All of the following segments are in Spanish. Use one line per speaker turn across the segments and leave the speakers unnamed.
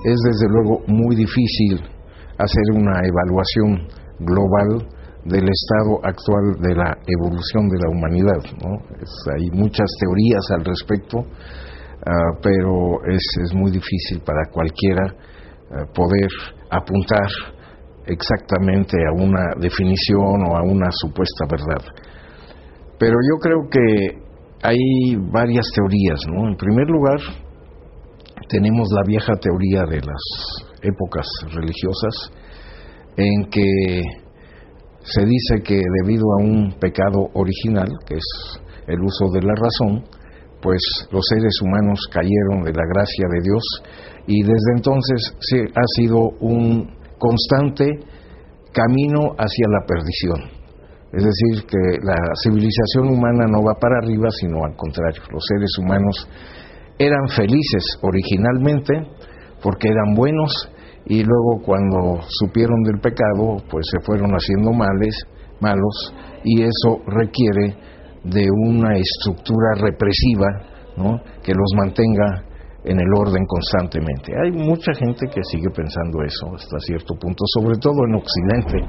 es desde luego muy difícil hacer una evaluación global del estado actual de la evolución de la humanidad, ¿no? Hay muchas teorías al respecto, pero es muy difícil para cualquiera poder apuntar exactamente a una definición o a una supuesta verdad. Pero yo creo que hay varias teorías, ¿no? En primer lugar, tenemos la vieja teoría de las épocas religiosas, en que se dice que debido a un pecado original, que es el uso de la razón, pues los seres humanos cayeron de la gracia de Dios, y desde entonces ha sido un constante camino hacia la perdición. Es decir, que la civilización humana no va para arriba, sino al contrario. Los seres humanos eran felices originalmente porque eran buenos, y luego cuando supieron del pecado, pues se fueron haciendo malos, y eso requiere de una estructura represiva, ¿no?, que los mantenga en el orden constantemente. Hay mucha gente que sigue pensando eso hasta cierto punto, sobre todo en Occidente,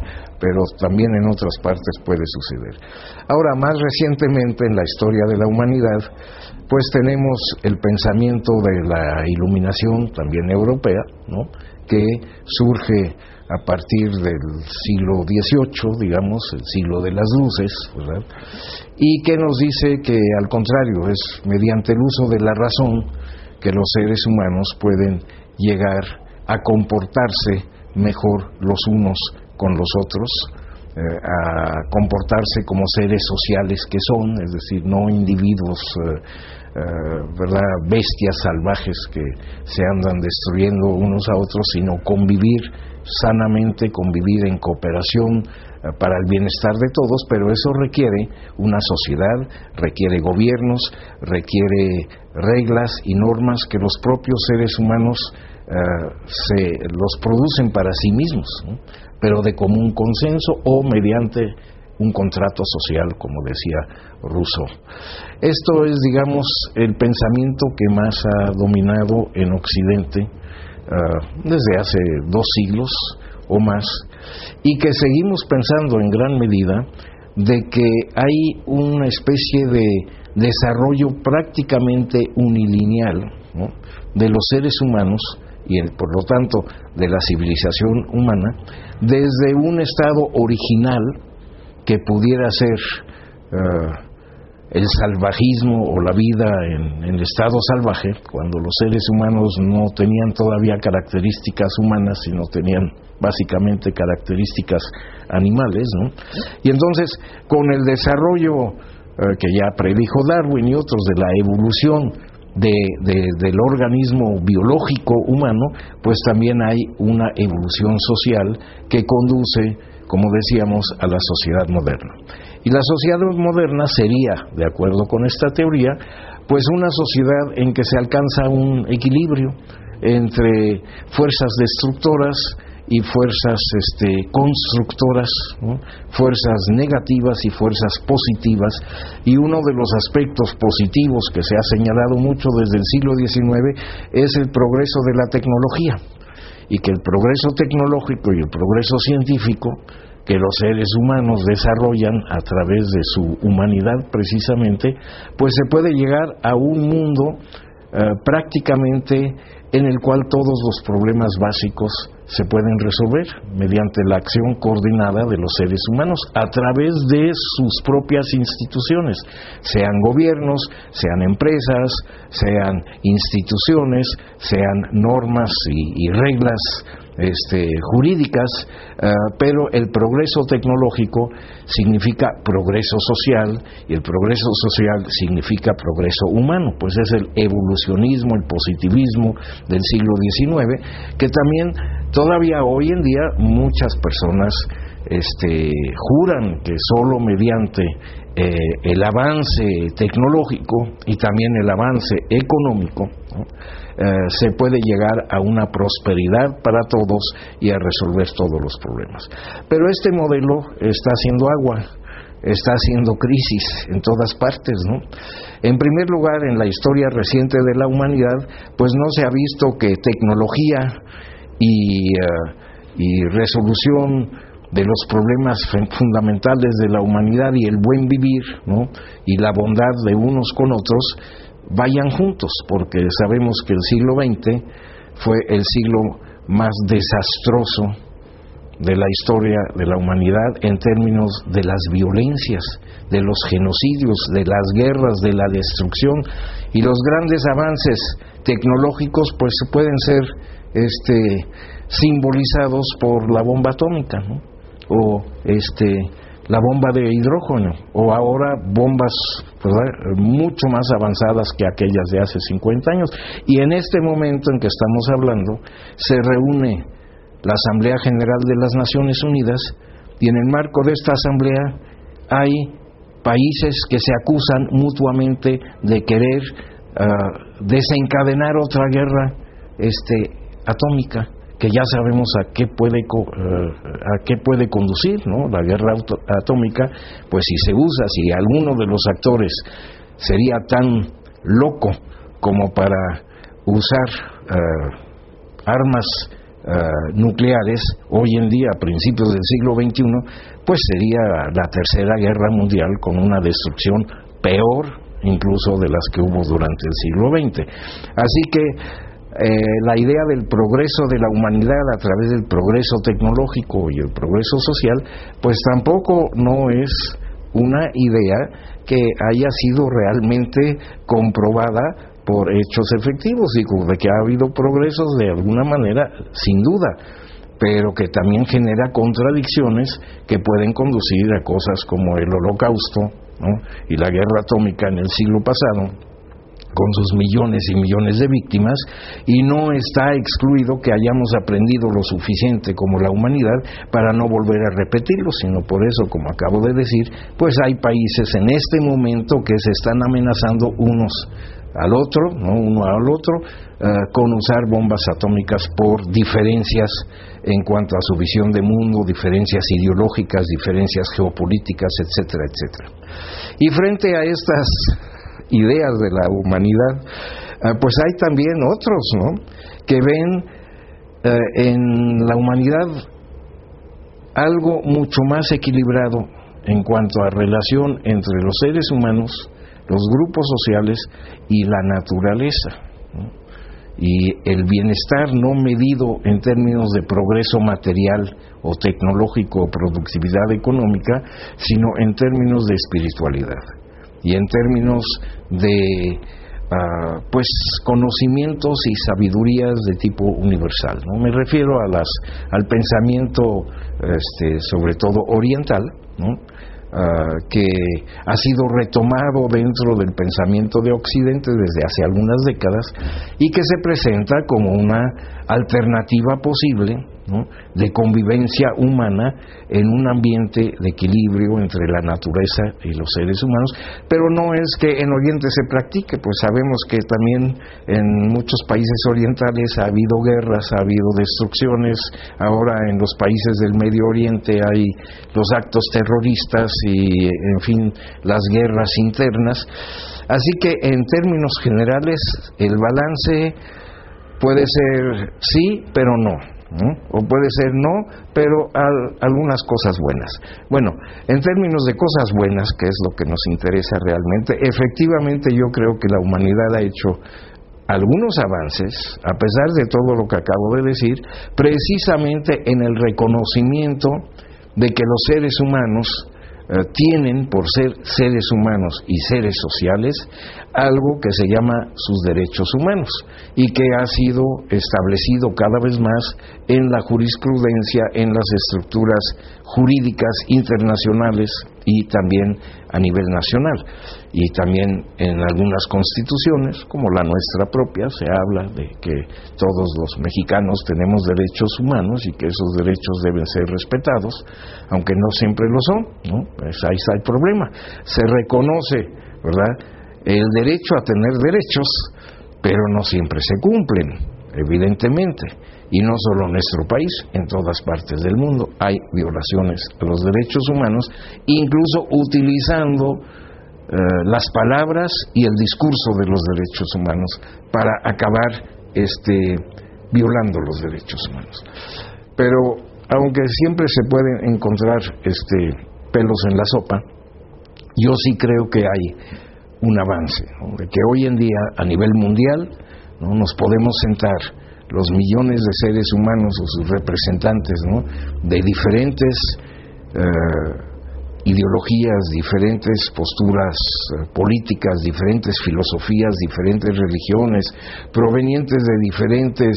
pero también en otras partes puede suceder. Ahora, más recientemente en la historia de la humanidad, pues tenemos el pensamiento de la iluminación, también europea, ¿no?, que surge a partir del siglo XVIII, digamos, el siglo de las luces, ¿verdad?, y que nos dice que al contrario, es mediante el uso de la razón que los seres humanos pueden llegar a comportarse mejor los unos con los otros, a comportarse como seres sociales que son, es decir, no individuos, ¿verdad?, bestias salvajes que se andan destruyendo unos a otros, sino convivir sanamente, convivir en cooperación para el bienestar de todos. Pero eso requiere una sociedad, requiere gobiernos, requiere reglas y normas que los propios seres humanos los producen para sí mismos, ¿no?, pero de común consenso o mediante un contrato social, como decía Rousseau. Esto es, digamos, el pensamiento que más ha dominado en Occidente desde hace 2 siglos o más, y que seguimos pensando en gran medida de que hay una especie de desarrollo prácticamente unilineal, ¿no?, de los seres humanos y por lo tanto de la civilización humana, desde un estado original que pudiera ser el salvajismo o la vida en el estado salvaje, cuando los seres humanos no tenían todavía características humanas, sino tenían básicamente características animales, ¿no? Y entonces, con el desarrollo que ya predijo Darwin y otros de la evolución del organismo biológico humano, pues también hay una evolución social que conduce, como decíamos, a la sociedad moderna. Y la sociedad moderna sería, de acuerdo con esta teoría, pues una sociedad en que se alcanza un equilibrio entre fuerzas destructoras y fuerzas constructoras, ¿no?, fuerzas negativas y fuerzas positivas. Y uno de los aspectos positivos que se ha señalado mucho desde el siglo XIX es el progreso de la tecnología, y que el progreso tecnológico y el progreso científico que los seres humanos desarrollan a través de su humanidad precisamente, pues se puede llegar a un mundo prácticamente en el cual todos los problemas básicos se pueden resolver mediante la acción coordinada de los seres humanos a través de sus propias instituciones, sean gobiernos, sean empresas, sean instituciones, sean normas y reglas jurídicas, pero el progreso tecnológico significa progreso social, y el progreso social significa progreso humano, pues es el evolucionismo, el positivismo del siglo XIX, que también todavía hoy en día muchas personas juran que solo mediante el avance tecnológico y también el avance económico, ¿no?, se puede llegar a una prosperidad para todos y a resolver todos los problemas. Pero este modelo está haciendo agua está haciendo crisis en todas partes, ¿no? En primer lugar, en la historia reciente de la humanidad, pues no se ha visto que tecnología y resolución de los problemas fundamentales de la humanidad y el buen vivir, ¿no?, y la bondad de unos con otros vayan juntos, porque sabemos que el siglo XX fue el siglo más desastroso de la historia de la humanidad en términos de las violencias, de los genocidios, de las guerras, de la destrucción, y los grandes avances tecnológicos pues pueden ser simbolizados por la bomba atómica, ¿no?, o la bomba de hidrógeno, o ahora bombas, ¿verdad?, mucho más avanzadas que aquellas de hace 50 años. Y en este momento en que estamos hablando, se reúne la Asamblea General de las Naciones Unidas, y en el marco de esta asamblea hay países que se acusan mutuamente de querer desencadenar otra guerra atómica, que ya sabemos a qué puede conducir, ¿no? La guerra atómica, pues si alguno de los actores sería tan loco como para usar armas nucleares hoy en día, a principios del siglo XXI, pues sería la tercera guerra mundial, con una destrucción peor incluso de las que hubo durante el siglo XX. Así que la idea del progreso de la humanidad a través del progreso tecnológico y el progreso social, pues tampoco no es una idea que haya sido realmente comprobada por hechos efectivos. Digo, de que ha habido progresos de alguna manera, sin duda, pero que también genera contradicciones que pueden conducir a cosas como el Holocausto, ¿no?, y la guerra atómica en el siglo pasado, con sus millones y millones de víctimas, y no está excluido que hayamos aprendido lo suficiente como la humanidad para no volver a repetirlo, sino por eso, como acabo de decir, pues hay países en este momento que se están amenazando unos al otro, ¿no?, uno al otro, con usar bombas atómicas por diferencias en cuanto a su visión de mundo, diferencias ideológicas, diferencias geopolíticas, etcétera, etcétera. Y frente a estas ideas de la humanidad, pues hay también otros, ¿no?, que ven en la humanidad algo mucho más equilibrado en cuanto a relación entre los seres humanos, los grupos sociales y la naturaleza, ¿no?, y el bienestar no medido en términos de progreso material o tecnológico o productividad económica, sino en términos de espiritualidad y en términos de pues conocimientos y sabidurías de tipo universal, ¿no? Me refiero al pensamiento sobre todo oriental, ¿no?, que ha sido retomado dentro del pensamiento de Occidente desde hace algunas décadas y que se presenta como una alternativa posible, ¿no?, de convivencia humana en un ambiente de equilibrio entre la naturaleza y los seres humanos, pero no es que en Oriente se practique, pues sabemos que también en muchos países orientales ha habido guerras, ha habido destrucciones, ahora en los países del Medio Oriente hay los actos terroristas y, en fin, las guerras internas. Así que en términos generales el balance puede ser sí, pero no, ¿no?, o puede ser no, pero algunas cosas buenas. Bueno, en términos de cosas buenas, que es lo que nos interesa realmente, efectivamente yo creo que la humanidad ha hecho algunos avances, a pesar de todo lo que acabo de decir, precisamente en el reconocimiento de que los seres humanos tienen, por ser seres humanos y seres sociales, algo que se llama sus derechos humanos y que ha sido establecido cada vez más en la jurisprudencia, en las estructuras jurídicas internacionales y también a nivel nacional, y también en algunas constituciones como la nuestra propia se habla de que todos los mexicanos tenemos derechos humanos y que esos derechos deben ser respetados, aunque no siempre lo son, ¿no? Pues ahí está el problema. Se reconoce, ¿verdad?, el derecho a tener derechos, pero no siempre se cumplen. evidentemente, y no solo en nuestro país, en todas partes del mundo hay violaciones a los derechos humanos, incluso utilizando las palabras y el discurso de los derechos humanos para acabar violando los derechos humanos. Pero aunque siempre se pueden encontrar pelos en la sopa, yo sí creo que hay un avance, ¿no? De que hoy en día a nivel mundial, ¿no?, nos podemos sentar los millones de seres humanos o sus representantes, ¿no?, de diferentes ideologías, diferentes posturas políticas, diferentes filosofías, diferentes religiones, provenientes de diferentes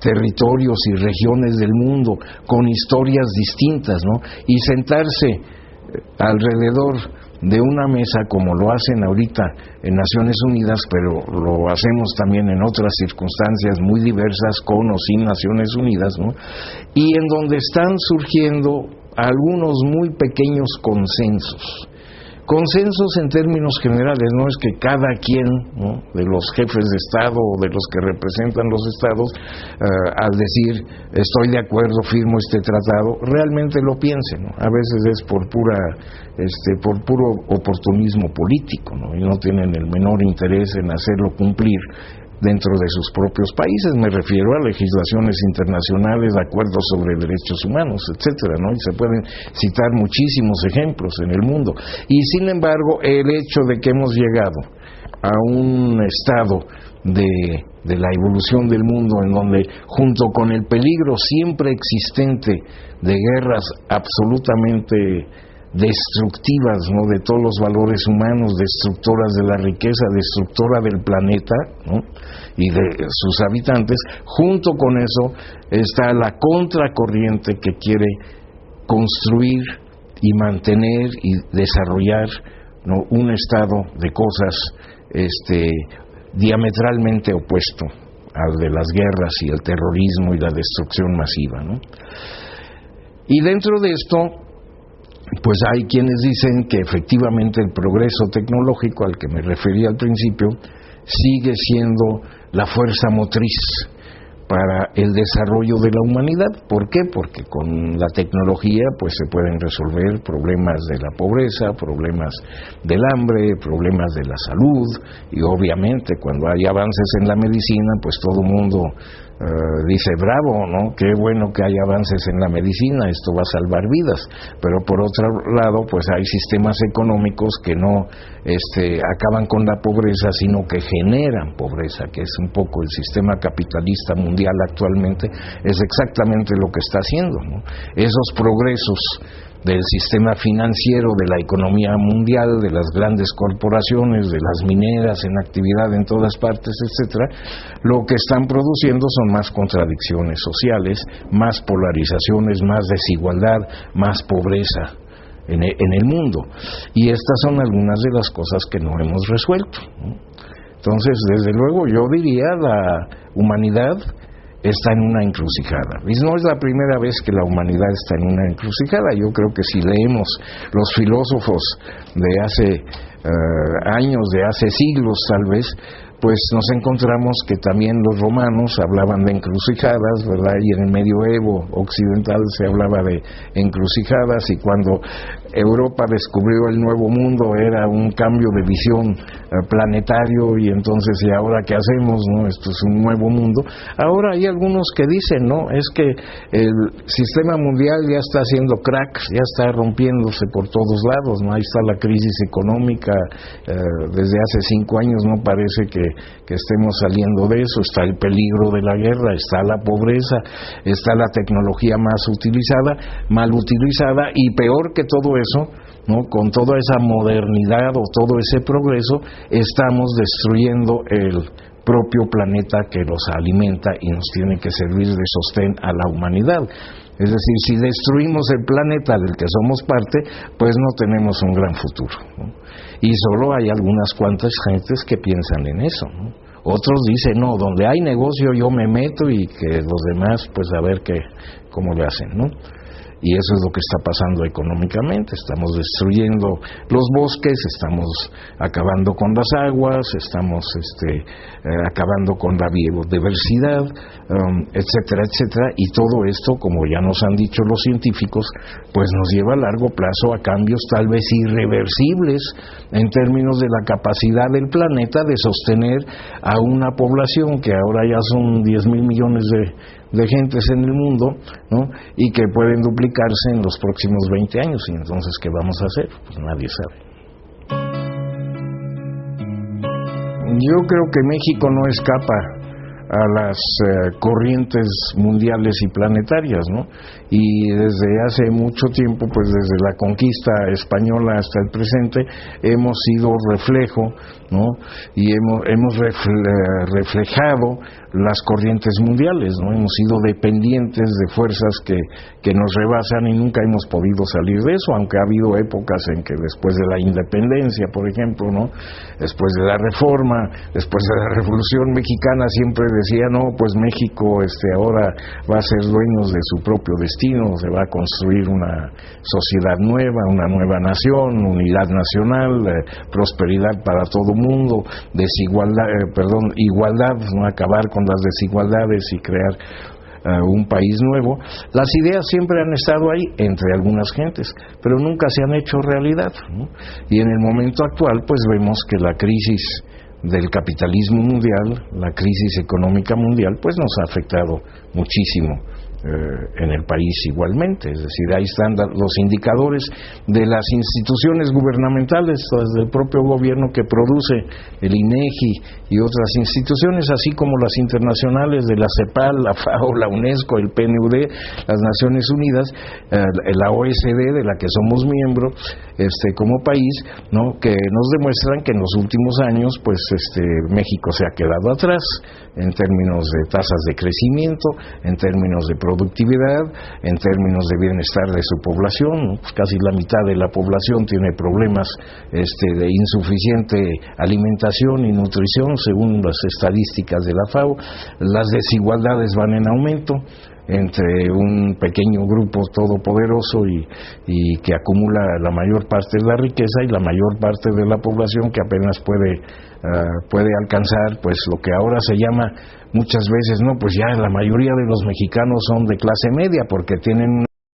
territorios y regiones del mundo, con historias distintas, ¿no?, y sentarse alrededor de una mesa como lo hacen ahorita en Naciones Unidas, pero lo hacemos también en otras circunstancias muy diversas, con o sin Naciones Unidas, ¿no?, y en donde están surgiendo algunos muy pequeños consensos en términos generales. No es que cada quien, ¿no?, de los jefes de Estado o de los que representan los Estados, al decir estoy de acuerdo, firmo este tratado, realmente lo piense, ¿no? A veces es por puro oportunismo político, ¿no?, y no tienen el menor interés en hacerlo cumplir dentro de sus propios países. Me refiero a legislaciones internacionales, acuerdos sobre derechos humanos, etcétera, ¿no? Y se pueden citar muchísimos ejemplos en el mundo. Y sin embargo, el hecho de que hemos llegado a un estado de la evolución del mundo en donde, junto con el peligro siempre existente de guerras absolutamente destructivas, ¿no?, de todos los valores humanos, destructoras de la riqueza, destructora del planeta, ¿no?, y de sus habitantes, junto con eso está la contracorriente que quiere construir y mantener y desarrollar, ¿no?, un estado de cosas diametralmente opuesto al de las guerras y el terrorismo y la destrucción masiva, ¿no? Y dentro de esto, pues hay quienes dicen que efectivamente el progreso tecnológico al que me refería al principio sigue siendo la fuerza motriz para el desarrollo de la humanidad. ¿Por qué? Porque con la tecnología pues se pueden resolver problemas de la pobreza, problemas del hambre, problemas de la salud, y obviamente cuando hay avances en la medicina pues todo el mundo dice bravo, ¿no?, qué bueno que hay avances en la medicina, esto va a salvar vidas. Pero por otro lado pues hay sistemas económicos que no acaban con la pobreza, sino que generan pobreza, que es un poco el sistema capitalista mundial actualmente, es exactamente lo que está haciendo, ¿no? Esos progresos del sistema financiero, de la economía mundial, de las grandes corporaciones, de las mineras en actividad en todas partes, etcétera, lo que están produciendo son más contradicciones sociales, más polarizaciones, más desigualdad, más pobreza en el mundo. Y estas son algunas de las cosas que no hemos resuelto, ¿no? Entonces, desde luego, yo diría, la humanidad está en una encrucijada. Y no es la primera vez que la humanidad está en una encrucijada. Yo creo que si leemos los filósofos de hace años, de hace siglos tal vez, pues nos encontramos que también los romanos hablaban de encrucijadas, ¿verdad? Y en el medioevo occidental se hablaba de encrucijadas, y cuando Europa descubrió el Nuevo Mundo era un cambio de visión planetario, y entonces, ¿y ahora qué hacemos, no? Esto es un nuevo mundo. Ahora hay algunos que dicen, no, es que el sistema mundial ya está haciendo cracks, ya está rompiéndose por todos lados, ¿no? Ahí está la crisis económica, desde hace 5 años no parece que estemos saliendo de eso. Está el peligro de la guerra, está la pobreza, está la tecnología mal utilizada, y peor que todo eso, ¿no?, con toda esa modernidad o todo ese progreso, estamos destruyendo el propio planeta que nos alimenta y nos tiene que servir de sostén a la humanidad. Es decir, si destruimos el planeta del que somos parte, pues no tenemos un gran futuro, ¿no? Y solo hay algunas cuantas gentes que piensan en eso, ¿no? Otros dicen, no, donde hay negocio yo me meto, y que los demás, pues a ver cómo le hacen, ¿no? y eso es lo que está pasando económicamente. Estamos destruyendo los bosques, estamos acabando con las aguas, estamos acabando con la biodiversidad, etcétera, etcétera, y todo esto, como ya nos han dicho los científicos, pues nos lleva a largo plazo a cambios tal vez irreversibles en términos de la capacidad del planeta de sostener a una población que ahora ya son 10,000 millones de gentes en el mundo, ¿no? Y que pueden duplicarse en los próximos 20 años. Y entonces, ¿qué vamos a hacer? Pues nadie sabe. Yo creo que México no escapa a las corrientes mundiales y planetarias, ¿no? Y desde hace mucho tiempo, pues desde la conquista española hasta el presente, hemos sido reflejo, ¿no? Y hemos reflejado las corrientes mundiales, ¿no? Hemos sido dependientes de fuerzas que nos rebasan y nunca hemos podido salir de eso, aunque ha habido épocas en que después de la independencia, por ejemplo, ¿no? Después de la Reforma, después de la Revolución Mexicana, siempre decía, no, pues México ahora va a ser dueño de su propio destino, se va a construir una sociedad nueva, una nueva nación, unidad nacional, prosperidad para todo mundo, igualdad, no, acabar con las desigualdades y crear un país nuevo. Las ideas siempre han estado ahí entre algunas gentes, pero nunca se han hecho realidad, ¿no? Y en el momento actual pues vemos que la crisis del capitalismo mundial, la crisis económica mundial, pues nos ha afectado muchísimo en el país igualmente. Es decir, ahí están los indicadores de las instituciones gubernamentales, desde el propio gobierno que produce el INEGI y otras instituciones, así como las internacionales de la CEPAL, la FAO, la UNESCO, el PNUD, las Naciones Unidas, la OSD, de la que somos miembro como país, ¿no? Que nos demuestran que en los últimos años pues México se ha quedado atrás en términos de tasas de crecimiento, en términos de productividad, en términos de bienestar de su población, ¿no? Pues casi la mitad de la población tiene problemas de insuficiente alimentación y nutrición, según las estadísticas de la FAO. Las desigualdades van en aumento entre un pequeño grupo todopoderoso y que acumula la mayor parte de la riqueza, y la mayor parte de la población que apenas puede alcanzar pues lo que ahora se llama muchas veces, no, pues ya la mayoría de los mexicanos son de clase media porque tienen